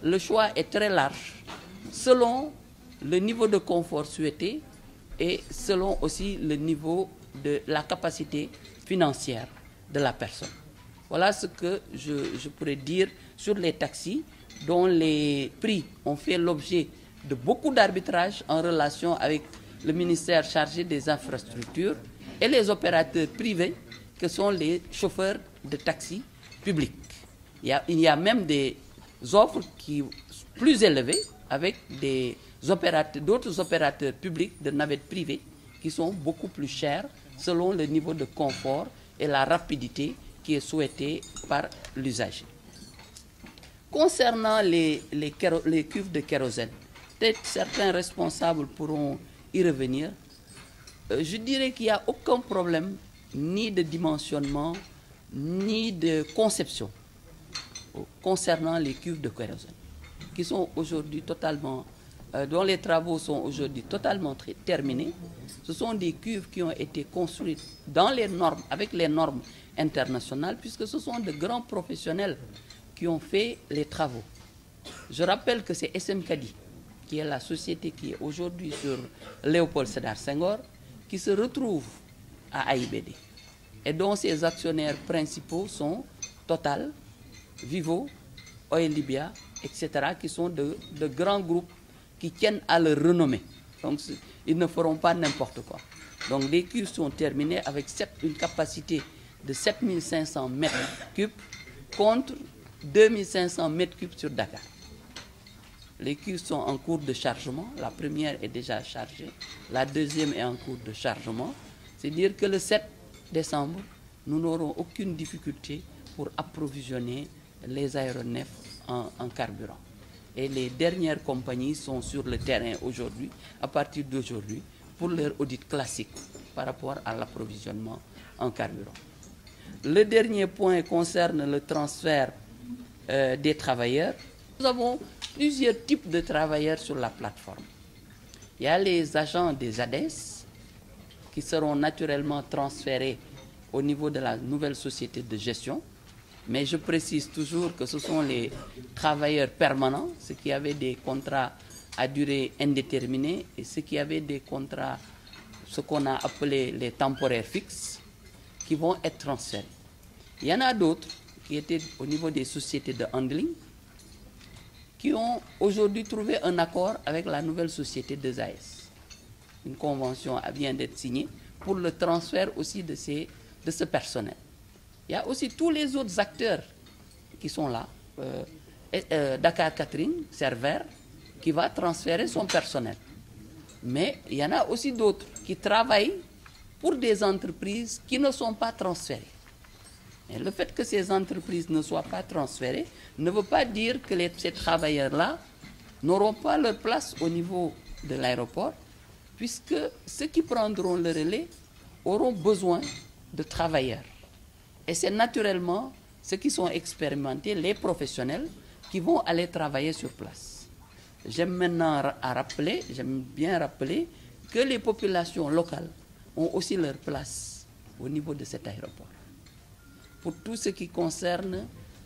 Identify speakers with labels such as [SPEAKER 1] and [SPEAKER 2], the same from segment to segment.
[SPEAKER 1] le choix est très large selon le niveau de confort souhaité et selon aussi le niveau de la capacité financière de la personne. Voilà ce que je pourrais dire sur les taxis dont les prix ont fait l'objet de beaucoup d'arbitrages en relation avec le ministère chargé des infrastructures et les opérateurs privés que sont les chauffeurs de taxis publics. Il y a même des offres plus élevées avec d'autres opérateurs publics de navettes privées qui sont beaucoup plus chers selon le niveau de confort et la rapidité qui est souhaitée par l'usager. Concernant les cuves de kérosène, peut-être certains responsables pourront y revenir. Je dirais qu'il n'y a aucun problème ni de dimensionnement ni de conception concernant les cuves de kérosène qui sont aujourd'hui totalement, dont les travaux sont aujourd'hui totalement terminés. Ce sont des cuves qui ont été construites dans les normes, avec les normes internationales, puisque ce sont de grands professionnels qui ont fait les travaux. Je rappelle que c'est SMKD, qui est la société qui est aujourd'hui sur Léopold Sédar Senghor, qui se retrouve à AIBD et dont ses actionnaires principaux sont Total, Vivo, Oil Libya, etc., qui sont de grands groupes qui tiennent à leur renommée. Donc, ils ne feront pas n'importe quoi. Donc, les cuves sont terminées avec une capacité de 7500 mètres cubes contre 2500 mètres cubes sur Dakar. Les cuves sont en cours de chargement. La première est déjà chargée. La deuxième est en cours de chargement. C'est-à-dire que le 7 décembre, nous n'aurons aucune difficulté pour approvisionner les aéronefs en carburant. Et les dernières compagnies sont sur le terrain aujourd'hui, à partir d'aujourd'hui, pour leur audit classique par rapport à l'approvisionnement en carburant. Le dernier point concerne le transfert des travailleurs. Nous avons plusieurs types de travailleurs sur la plateforme. Il y a les agents des ADES qui seront naturellement transférés au niveau de la nouvelle société de gestion. Mais je précise toujours que ce sont les travailleurs permanents, ceux qui avaient des contrats à durée indéterminée et ceux qui avaient des contrats, ce qu'on a appelé les temporaires fixes, qui vont être transférés. Il y en a d'autres qui étaient au niveau des sociétés de handling, qui ont aujourd'hui trouvé un accord avec la nouvelle société de AS. Une convention vient d'être signée pour le transfert aussi de ce personnel. Il y a aussi tous les autres acteurs qui sont là. Dakar Catering, Server, qui va transférer son personnel. Mais il y en a aussi d'autres qui travaillent pour des entreprises qui ne sont pas transférées. Et le fait que ces entreprises ne soient pas transférées ne veut pas dire que ces travailleurs-là n'auront pas leur place au niveau de l'aéroport, puisque ceux qui prendront le relais auront besoin de travailleurs. Et c'est naturellement ceux qui sont expérimentés, les professionnels, qui vont aller travailler sur place. J'aime bien rappeler que les populations locales ont aussi leur place au niveau de cet aéroport. Pour tout ce qui concerne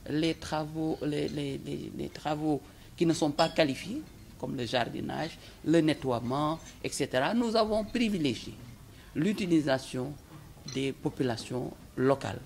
[SPEAKER 1] les travaux qui ne sont pas qualifiés, comme le jardinage, le nettoiement, etc., nous avons privilégié l'utilisation des populations locales.